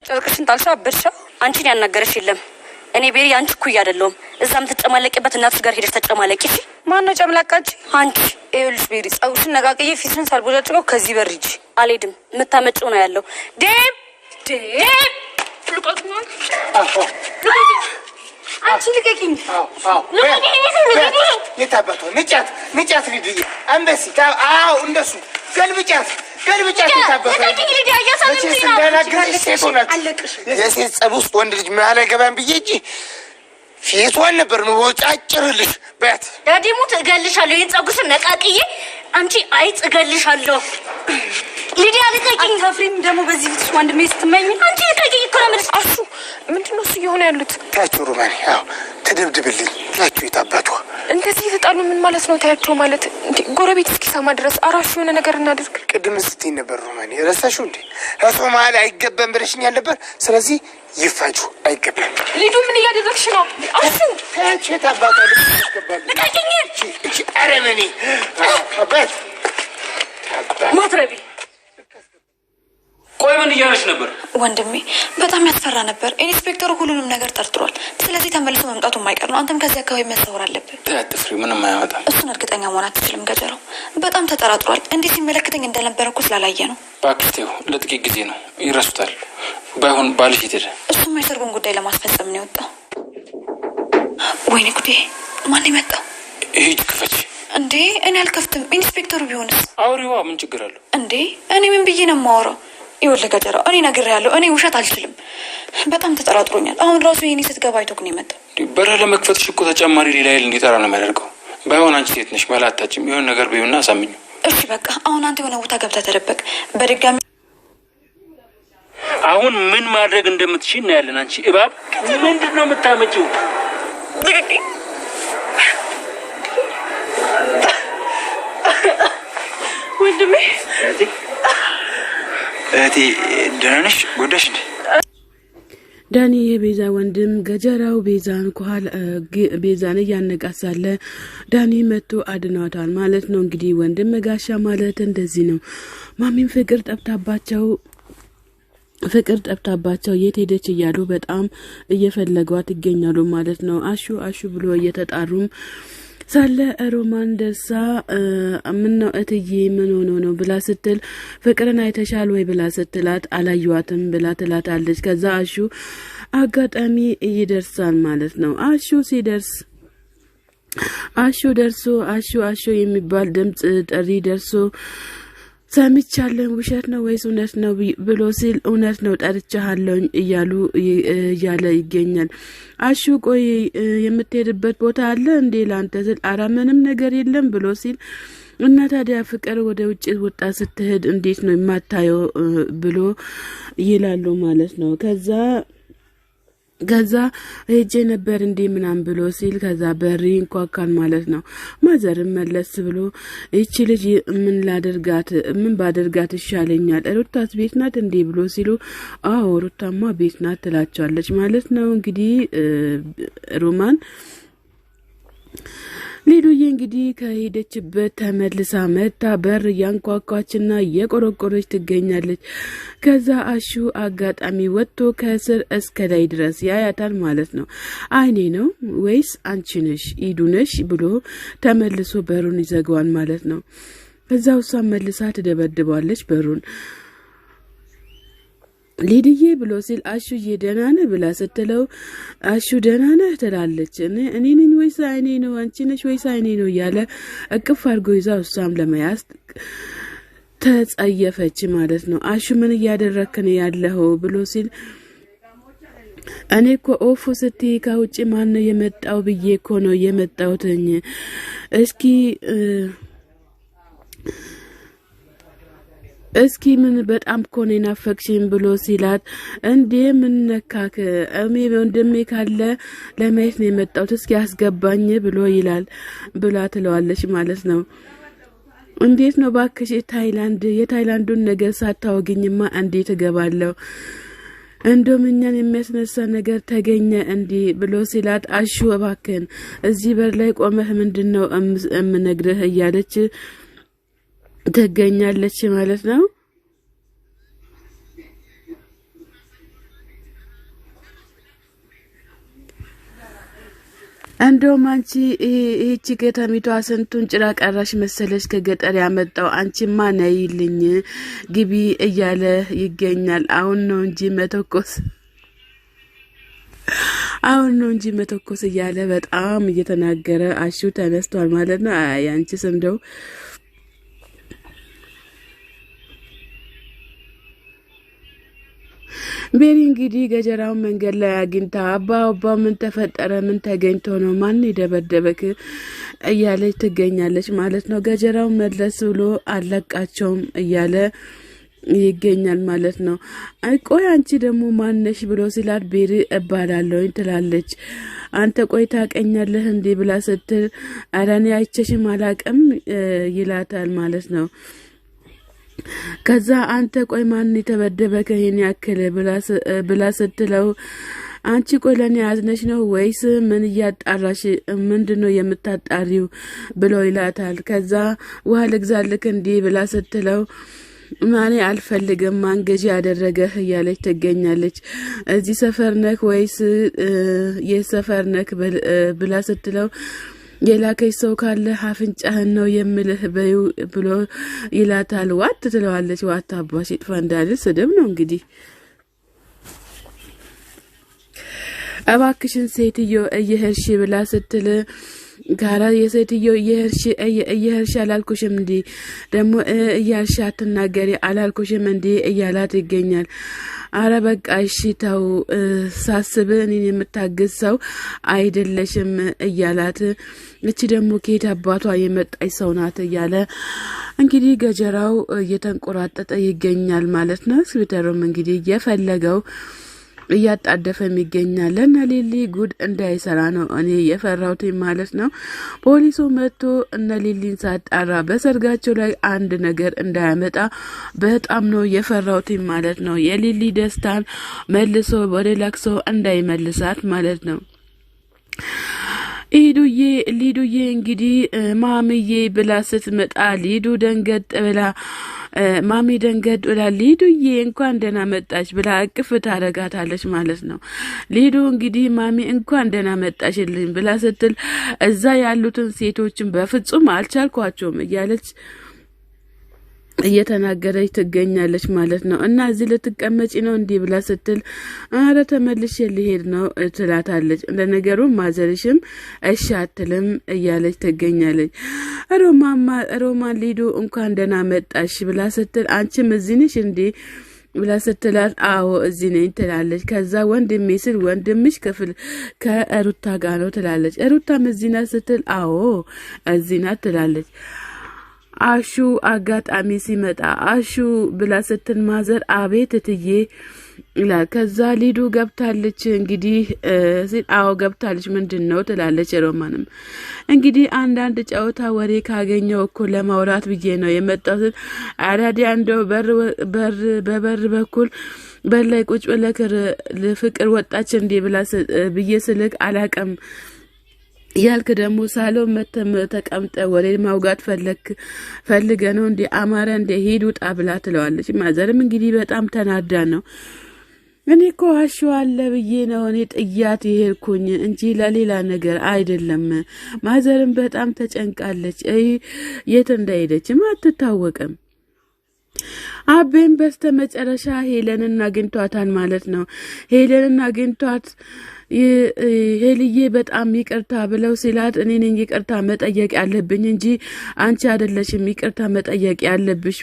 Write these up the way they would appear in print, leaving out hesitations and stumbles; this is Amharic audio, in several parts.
ጨርቅሽን ጣልሻ አበሻ አንቺን ያናገረሽ የለም እኔ ቤሪ አንቺ ኩይ አይደለም እዛም ተጨማለቀበት እናትሽ ጋር ሄደሽ ተጨማለቂ እሺ ማን ነው ጨምላቃች አንቺ ኤልስ ቤሪ ጸውሽን ነጋቀዬ ፊትሽን ሳልቦጫጭቀው ከዚህ በርጂ አልሄድም የምታመጪው ነው ያለው ዴብ ፍልቆጥማን አንቺ ልቀቂኝ የታባቷ ንጫት ልጅ አንበሲ አዎ እንደሱ ገልብጫት የታባቷ የሴት ጸብ ውስጥ ወንድ ልጅ መሀል አይገባም ብዬ እንጂ ፊቷን ነበር መወጫጭርልሽ በት ዳዲሙት እገልሻለሁ ይሄን ጸጉስን ነቃቅዬ አንቺ አይጥ እገልሻለሁ ሊዲያ ልቀቂኝ ታፍሪም ደግሞ በዚህ ፊትሽ ወንድሜ ስትመኝ አንቺ ልቀቂኝ እኮ ነው የምልሽ አሹ ምንድነው እሱ እየሆነ ያሉት ታቹ ሩማኒ አዎ ትድብድብልኝ ታቹ የታባቷ እንደዚህ ተጣሉ ምን ማለት ነው ታያቸው ማለት ጎረቤት እስኪሰማ ድረስ አራሹ የሆነ ነገር እናድርግ ቅድም ስትይ ነበር ሩማኒ ረሳሽው እንዴ ሶማሌ አይገባም ብለሽኛል ነበር ስለዚህ ይፋጁ አይገባም ሊዱ ምን እያደረግሽ ነው አሹ ታቹ የታባቷ ልቀቂኝ እቺ አረመኔ አባት ማትረቢ ቆይ ምን እያለሽ ነበር ወንድሜ በጣም ያስፈራ ነበር ኢንስፔክተሩ ሁሉንም ነገር ጠርጥሯል ስለዚህ ተመልሶ መምጣቱ የማይቀር ነው አንተም ከዚህ አካባቢ መሰወር አለብህ ተያጥፍሪ ምንም አያመጣም እሱን እርግጠኛ መሆን አትችልም ገጀራው በጣም ተጠራጥሯል እንዴ ሲመለከተኝ እንደነበረ እኮ ስላላየ ነው ባክስቴው ለጥቂት ጊዜ ነው ይረሱታል ባይሆን ባልሽ ይተደ እሱም የሰርጉን ጉዳይ ለማስፈጸም ነው የወጣው ወይኔ ጉዴ ማን ይመጣው ሂድ ክፈች እንዴ እኔ አልከፍትም ኢንስፔክተሩ ቢሆንስ አውሪዋ ምን ችግር አለው እንዴ እኔ ምን ብዬ ነው የማወራው ይወለ ገጀራው እኔ ነግሬያለሁ እኔ ውሸት አልችልም በጣም ተጠራጥሮኛል አሁን ራሱ የኔ ስትገባ አይቶክ ነው የመጣው በር ለመክፈትሽ እኮ ተጨማሪ ሌላ ኃይል እንዲጠራ ነው የሚያደርገው ባይሆን አንቺ ሴት ነሽ መላታችም የሆነ ነገር ቢሆንና አሳምኙ እሺ በቃ አሁን አንተ የሆነ ቦታ ገብተህ ተደበቅ በድጋሚ አሁን ምን ማድረግ እንደምትችይ እናያለን አንቺ እባብ ምንድነው የምታመጪው ወንድሜ እቴ ደህና ነሽ ጎዳሽ ዳኒ የቤዛ ወንድም ገጀራው ቤዛን እያነቃሳለ ዳኒ መጥቶ አድኗታል ማለት ነው እንግዲህ ወንድም ጋሻ ማለት እንደዚህ ነው ማሚም ፍቅር ጠብታባቸው የት ሄደች እያሉ በጣም እየፈለጓት ይገኛሉ ማለት ነው አሹ ብሎ እየተጣሩም ሳለ ሮማን ደርሳ ምነው እትዬ ምን ሆኖ ነው ብላ ስትል ፍቅርን አይተሻል ወይ ብላ ስትላት አላየዋትም ብላ ትላታለች ከዛ አሹ አጋጣሚ ይደርሳል ማለት ነው አሹ የሚባል ድምጽ ጥሪ ደርሶ ሰምቻለሁ ውሸት ነው ወይስ እውነት ነው ብሎ ሲል እውነት ነው ጠርቻለሁ እያለ ይገኛል አሹ ቆይ የምትሄድበት ቦታ አለ እንዴ ላንተ ስል ኧረ ምንም ነገር የለም ብሎ ሲል እና ታዲያ ፍቅር ወደ ውጭ ወጣ ስትሄድ እንዴት ነው የማታየው ብሎ ይላሉ ማለት ነው ከዛ ሄጄ ነበር እንዴ ምናም ብሎ ሲል ከዛ በሪ እንኳን ማለት ነው ማዘርም መለስ ብሎ እቺ ልጅ ምን ባደርጋት ይሻለኛል ሩታስ ቤት ናት እንዴ ብሎ ሲሉ አዎ ሩታማ ቤት ናት ትላቻለች ማለት ነው እንግዲህ ሮማን ሊዱዬ እንግዲህ ከሄደችበት ተመልሳ መጣ በር ያንኳኳችና የቆረቆረች ትገኛለች ከዛ አሹ አጋጣሚ ወጥቶ ከስር እስከ ላይ ድረስ ያያታል ማለት ነው አይኔ ነው ወይስ አንቺ ነሽ ኢዱ ነሽ ብሎ ተመልሶ በሩን ይዘጋዋል ማለት ነው ከዛው እሷ መልሳ ትደበድባለች በሩን ሊዲዬ ብሎ ሲል አሹዬ ደህና ነህ ብላ ስትለው አሹ ደህና ነህ ትላለች እኔ ነኝ ወይስ አይኔ ነው አንቺ ነሽ ወይስ አይኔ ነው ያለ እቅፍ አድርጎ ይዛው እሷም ለመያዝ ተጸየፈች ማለት ነው አሹ ምን እያደረክ ነው ያለው ብሎ ሲል እኔ እኮ ኦፉ ስትይ ከውጭ ማን ነው የመጣው ብዬ እኮ ነው የመጣሁትኝ እስኪ ምን በጣም ኮኔ ናፈቅሽኝ ብሎ ሲላት እንዴ ምን ነካክ ወንድሜ ካለ ለማየት ነው የመጣሁት እስኪ አስገባኝ ብሎ ይላል ብላ ትለዋለች ማለት ነው እንዴት ነው ባክሽ የታይላንዱን ነገር ሳታወግኝማ እንዴት እገባለሁ እንደውም እኛን የሚያስነሳ ነገር ተገኘ እንዴ ብሎ ሲላት አሹ እባክህን እዚህ በር ላይ ቆመህ ምንድነው እምነግርህ እያለች ትገኛለች ማለት ነው እንደውም አንቺ ይህቺ ከተሚቷ ስንቱን ጭራ ቀራሽ መሰለሽ ከገጠር ያመጣው አንቺማ ነይልኝ ግቢ እያለ ይገኛል። አሁን ነው እንጂ መተኮስ እያለ በጣም እየተናገረ አሹ ተነስቷል ማለት ነው። አይ አንቺስ እንደው ቤሪ እንግዲህ ገጀራውን መንገድ ላይ አግኝታ አባ ምን ተፈጠረ? ምን ተገኝቶ ነው? ማን ይደበደበክ? እያለች ትገኛለች ማለት ነው። ገጀራው መለስ ብሎ አለቃቸውም እያለ ይገኛል ማለት ነው። ቆይ አንቺ ደግሞ ማነሽ ብሎ ሲላት ቤሪ እባላለሁኝ ትላለች። አንተ ቆይ ታቀኛለህ እንዴ ብላ ስትል ኧረ እኔ አይቼሽም አላቅም ይላታል ማለት ነው። ከዛ አንተ ቆይ ማን የተበደበከ ይሄን ያክል ብላ ስትለው አንቺ ቆይ ለኔ ያዝነሽ ነው ወይስ ምን እያጣራሽ ምንድነው የምታጣሪው ብሎ ይላታል። ከዛ ውሃ ልግዛልክ እንዴ ብላ ስትለው ማኔ አልፈልግም ማንገጂ ያደረገህ እያለች ትገኛለች። እዚህ ሰፈር ነክ ወይስ የሰፈር ነክ ብላ ስትለው የላከች ሰው ካለ አፍንጫህን ነው የምልህ ብሎ ይላታል። ዋት ትለዋለች። ዋት አባሽ ይጥፋ እንዳለ ስድብ ነው እንግዲህ። እባክሽን ሴትዮ እየሄድሽ ብላ ስትል ጋራ የሴትዮ እየሄድሽ አላልኩሽም እንዴ ደግሞ እያልሽ አትናገሪ አላልኩሽም እንዴ እያላት ይገኛል። አረ በቃ እሺ ተው ሳስብ እኔን የምታግዝ ሰው አይደለሽም እያላት እቺ ደግሞ ከየት አባቷ የመጣች ሰው ናት እያለ እንግዲህ ገጀራው እየተንቆራጠጠ ይገኛል ማለት ነው። ስዊተሩም እንግዲህ የፈለገው እያጣደፈም ይገኛል። እና ሊሊ ጉድ እንዳይሰራ ነው እኔ የፈራሁት ማለት ነው። ፖሊሱ መጥቶ እነ ሊሊን ሳጣራ በሰርጋቸው ላይ አንድ ነገር እንዳያመጣ በጣም ነው የፈራሁት ማለት ነው። የሊሊ ደስታን መልሶ ወደ ለቅሶ እንዳይመልሳት ማለት ነው። ሊዱዬ እንግዲህ ማሚዬ ብላ ስትመጣ ሊዱ ደንገጥ ብላ ማሚ ደንገጥ ብላ ሊዱዬ እንኳን ደህና መጣች ብላ እቅፍ ታረጋታለች ማለት ነው። ሊዱ እንግዲህ ማሚ እንኳን ደህና መጣሽልኝ ብላ ስትል እዛ ያሉትን ሴቶችን በፍጹም አልቻልኳቸውም እያለች እየተናገረች ትገኛለች ማለት ነው። እና እዚህ ልትቀመጪ ነው እንዲህ ብላ ስትል አረ ተመልሼ ልሄድ ነው ትላታለች። ለነገሩ ማዘርሽም እሺ አትልም እያለች ትገኛለች። ሮማን ሊዱ እንኳን ደህና መጣሽ ብላ ስትል አንቺም እዚህ ነሽ እንዴ ብላ ስትላት አዎ እዚህ ነኝ ትላለች። ከዛ ወንድሜ ስል ወንድምሽ ክፍል ከሩታ ጋር ነው ትላለች። ሩታም እዚህ ናት ስትል አዎ እዚህ ናት ትላለች። አሹ አጋጣሚ ሲመጣ አሹ ብላ ስትል ማዘር አቤት እትዬ ይላል። ከዛ ሊዱ ገብታለች እንግዲህ አዎ ገብታለች ምንድነው ትላለች። ሮማንም እንግዲህ አንዳንድ ጨዋታ ወሬ ካገኘው እኮ ለማውራት ብዬ ነው የመጣሁት። አራዲያ እንደው በበር በኩል በላይ ቁጭ ብለህ ለፍቅር ወጣች እንዴ ብዬ ስልክ አላቀም ያልክ ደግሞ ሳሎን መተም ተቀምጠ ወሬ ማውጋት ፈልገ ነው እንዴ አማረ እንዴ ሂድ ውጣ ብላ ትለዋለች። ማዘርም እንግዲህ በጣም ተናዳ ነው እኔ እኮ አሹ አለ ብዬ ነው እኔ ጥያት ይሄድኩኝ እንጂ ለሌላ ነገር አይደለም። ማዘርም በጣም ተጨንቃለች። የት እንደሄደችም አትታወቅም። አቤም በስተመጨረሻ ሄለንን አግኝቷታል ማለት ነው። ሄለንን አግኝቷት ሄልዬ በጣም ይቅርታ ብለው ሲላት እኔ ነኝ ይቅርታ መጠየቅ ያለብኝ እንጂ አንቺ አይደለሽም ይቅርታ መጠየቅ ያለብሽ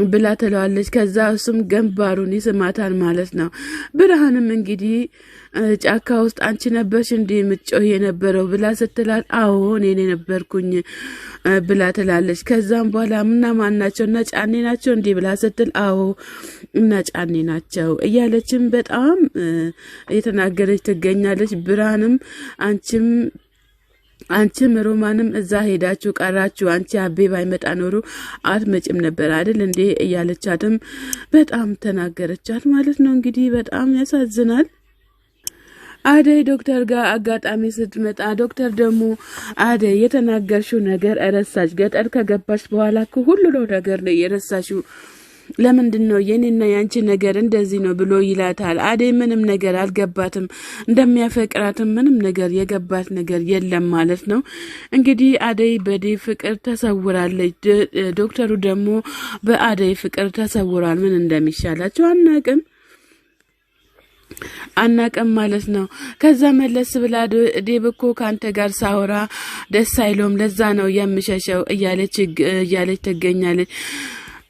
ብላ ትለዋለች። ከዛ እሱም ገንባሩን ይስማታል ማለት ነው። ብርሃንም እንግዲህ ጫካ ውስጥ አንቺ ነበርሽ እንዴ ምጮህ የነበረው ብላ ስትላት አዎ እኔ ነበርኩኝ ብላ ትላለች። ከዛም በኋላ እና ማን ናቸው እና ጫኔ ናቸው እንዴ ብላ ስትል አዎ እና ጫኔ ናቸው እያለችም በጣም እየተናገረች ትገኛለች። ብርሃንም አንቺም ሮማንም እዛ ሄዳችሁ ቀራችሁ አንቺ አቤ ባይመጣ ኖሮ አትመጭም ነበር አይደል እንዴ እያለቻትም በጣም ተናገረቻት ማለት ነው። እንግዲህ በጣም ያሳዝናል። አደይ ዶክተር ጋር አጋጣሚ ስትመጣ ዶክተር ደግሞ አደይ የተናገርሽው ነገር ረሳሽ፣ ገጠር ከገባሽ በኋላ ሁሉ ነገር ነው የረሳሽው ለምንድነው የኔና ያንቺ ነገር እንደዚህ ነው ብሎ ይላታል። አደይ ምንም ነገር አልገባትም። እንደሚያፈቅራትም ምንም ነገር የገባት ነገር የለም ማለት ነው። እንግዲህ አደይ በዴቭ ፍቅር ተሰውራለች። ዶክተሩ ደግሞ በአደይ ፍቅር ተሰውሯል። ምን እንደሚሻላቸው አናቀም ማለት ነው። ከዛ መለስ ብላ ዴቭ እኮ ካንተ ጋር ሳወራ ደስ አይሎም ለዛ ነው የምሸሸው እያለች ትገኛለች።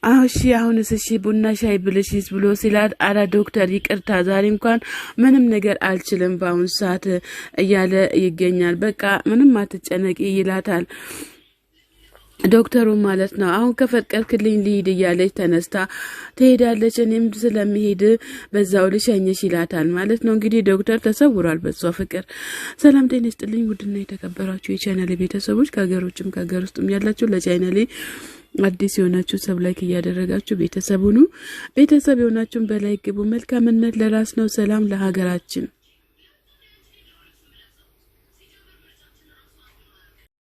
እሺ አሁንስ እሺ ቡና ሻይ ብልሽስ ብሎ ሲላት አረ ዶክተር ይቅርታ ዛሬ እንኳን ምንም ነገር አልችልም በአሁን ሰዓት እያለ ይገኛል። በቃ ምንም አትጨነቂ ይላታል ዶክተሩ ማለት ነው። አሁን ከፈቀድክልኝ ልሂድ እያለች ተነስታ ትሄዳለች። እኔም ስለሚሄድ በዛው ልሸኝሽ ይላታል ማለት ነው። እንግዲህ ዶክተር ተሰውሯል በሷ ፍቅር። ሰላም ጤና ይስጥልኝ ውድና የተከበራችሁ የቻናሌ ቤተሰቦች ከሀገር ውጭም ከሀገር ውስጥም ያላችሁ ለቻናሌ አዲስ የሆናችሁ ሰብ ላይክ እያደረጋችሁ ቤተሰብ ሁኑ። ቤተሰብ የሆናችሁን በላይክ ግቡ። መልካምነት ለራስ ነው። ሰላም ለሀገራችን።